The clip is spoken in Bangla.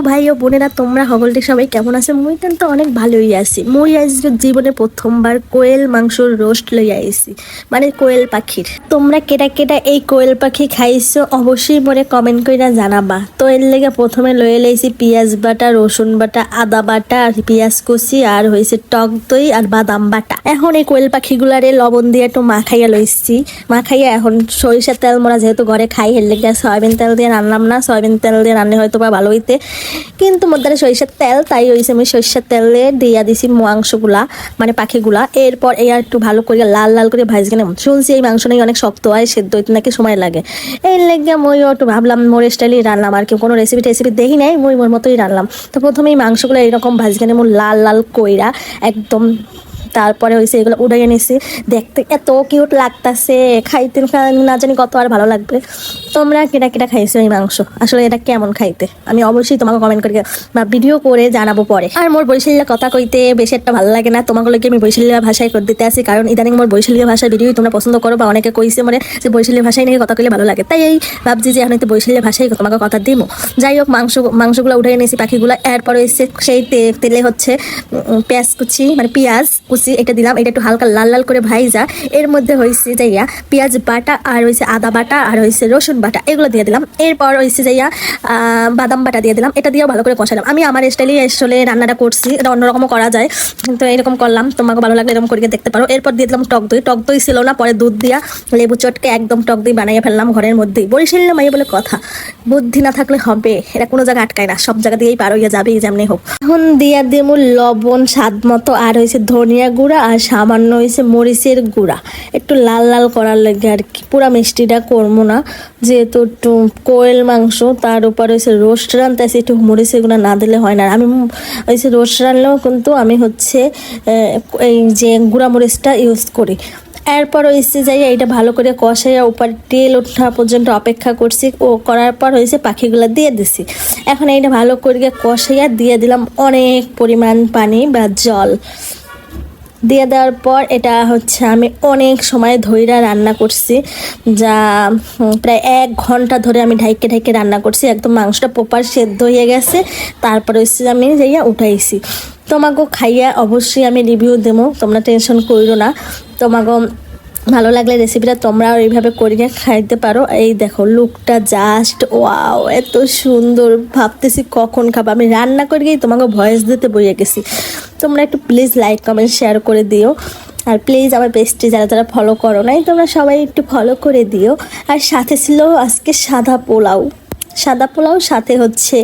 ভাই ও বোনেরা, তোমরা সকলটি সবাই কেমন আছে? মুই কিন্তু অনেক ভালোই আছি। মুই আজ জীবনে প্রথমবার কোয়েল মাংসর রোস্ট লই আইছি, মানে কোয়েল পাখির। তোমরা কেটা কেটা এই কোয়েল পাখি খাইছো অবশ্যই মনে কমেন্ট কইরা জানাবা। তো এর লেগে প্রথমে লয়ে লাইছি পেঁয়াজ বাটা, রসুন বাটা, আদা বাটা, আর পেঁয়াজ কুচি, আর হয়েছে টক দই আর বাদাম বাটা। এখন এই কোয়েল পাখিগুলারে লবণ দিয়ে একটু মাখাইয়া লইছি। মাখাইয়া এখন সরিষার তেল মোরা যেহেতু ঘরে খাই, এর লেগে সয়াবিন তেল দিয়ে রান্নাম না। সয়াবিন তেল দিয়ে রান্না হয়তো বা ভালো হইতে, কিন্তু মধ্যে সরিষার তেল, তাই হয়েছে আমি সরিষার তেলে দিয়া দিছি মাংসগুলা, মানে পাখিগুলা। এরপর এই একটু ভালো করে লাল লাল করে ভাজি কিনে শুনছি এই মাংস নাকি অনেক শক্ত হয়, সেদ্ধ হইতে নাকি সময় লাগে। এই লেগে মই একটু ভাবলাম মোর স্টাইলই রান্নাম, আর কি কোনো রেসিপি টেসিপি দেখি নাই, মই মোর মতোই রান্নাম। তো প্রথমে এই মাংসগুলো এইরকম ভাজি কিনে মোর লাল লাল কইরা একদম, তারপরে হয়েছে এগুলো উড়াইয়া নিছি। দেখতে এত কিউট লাগতেছে, খাইতে না জানি কত আর ভালো লাগবে। তোমরা কেটা কেটা খাইছো এই মাংস? আসলে এটা কেমন খাইতে আমি অবশ্যই তোমাকে কমেন্ট করে বা ভিডিও করে জানাবো পরে। আর মোর বৈশালীয় কথা কইতে বেশি একটা ভালো লাগে না, তোমাকে লোকে আমি বৈশালীয় ভাষায় করে দিতে আসি, কারণ ইদানিং মোর বৈশালীয় ভাষার ভিডিও তোমরা পছন্দ করো, বা অনেকে কইছে মানে যে বৈশালীয় ভাষায় নাকি কথা কইলে ভালো লাগে, তাই এই ভাবছি যে এখন একটু বৈশালীয় ভাষায় তোমাকে কথা দিব। যাই হোক, মাংসগুলো উঠে নিয়েছি পাখিগুলো। এরপরে হচ্ছে সেই তেলে হচ্ছে পেঁয়াজ কুচি, মানে পেঁয়াজ কুচি এটা দিলাম, এটা একটু হালকা লাল লাল করে ভাইজা এর মধ্যে হয়েছে যাইয়া পেঁয়াজ বাটা, আর হয়েছে আদা বাটা, আর হয়েছে রসুন বাটা, এগুলো দিয়ে দিলাম। এরপর হয়েছে যাইয়া বাদাম বাটা দিয়ে দিলাম। এটা দিয়েও ভালো করে কষালাম। আমি আমার স্টাইলে আসলে রান্নাটা করছি, এটা অন্যরকমও করা যায়, কিন্তু এরকম করলাম, তোমাকে ভালো লাগলে এরকম করে দেখতে পারো। এরপর দিয়ে দিলাম টক দই। টক দই ছিল না, পরে দুধ দিয়া লেবু চটকে একদম টক দই বানাইয়া ফেললাম ঘরের মধ্যেই। বরিশালীয় মাইয়া বলে কথা, বুদ্ধি না থাকলে হবে, এটা কোনো জায়গায় আটকায় না, সব জায়গা দিয়েই পার হইয়া যাবে যেমনি হোক। এখন দিয়া দেবো লবণ স্বাদ মতো, আর হয়েছে ধনিয়া গুঁড়া, আর সামান্য হয়েছে মরিচের গুঁড়া, একটু লাল লাল করার লাগে আর কি। পুরা মিষ্টিটা করবো না, যেহেতু একটু কোয়েল মাংস, তার উপর হয়েছে রোস্ট রানতেছি, একটু মরিচের গুঁড়া না দিলে হয় না। আমি হয়েছে রোস্ট রানলেও কিন্তু আমি হচ্ছে এই যে গুঁড়া মরিচটা ইউজ করি। এরপর হয়েছে যাই এইটা ভালো করে কষাইয়া উপর তেল ওঠা পর্যন্ত অপেক্ষা করছি, ও করার পর হয়েছে পাখিগুলো দিয়ে দিছি। এখন এইটা ভালো করে কষাইয়া দিয়ে দিলাম অনেক পরিমাণ পানি বা জল। দিয়ে দেওয়ার পর এটা হচ্ছে আমি অনেক সময় ধইরা রান্না করছি, যা প্রায় 1 ঘন্টা ধরে আমি ঢাইকে ঢাইকে রান্না করছি, একদম মাংসটা প্রপার সেদ্ধ হয়ে গেছে। তারপরে হচ্ছে আমি যাইয়া উঠাইছি। তোমাকেও খাইয়া অবশ্যই আমি রিভিউ দেবো, তোমরা টেনশন করো না। তোমাকেও ভালো লাগলে রেসিপিটা তোমরা এইভাবে করিয়ে খাইতে পারো। এই দেখো লুকটা জাস্ট ওয়াও, এত সুন্দর, ভাবতেছি কখন খাবো। আমি রান্না করিয়েই তোমাকে ভয়েস দিতে বইয়ে গেছি। তোমরা একটু প্লিজ লাইক কমেন্ট শেয়ার করে দিও, আর প্লিজ আমার পেজটি যারা যারা ফলো করো নাই তোমরা সবাই একটু ফলো করে দিও। আর সাথে ছিল আজকে সাদা পোলাও, সাথে হচ্ছে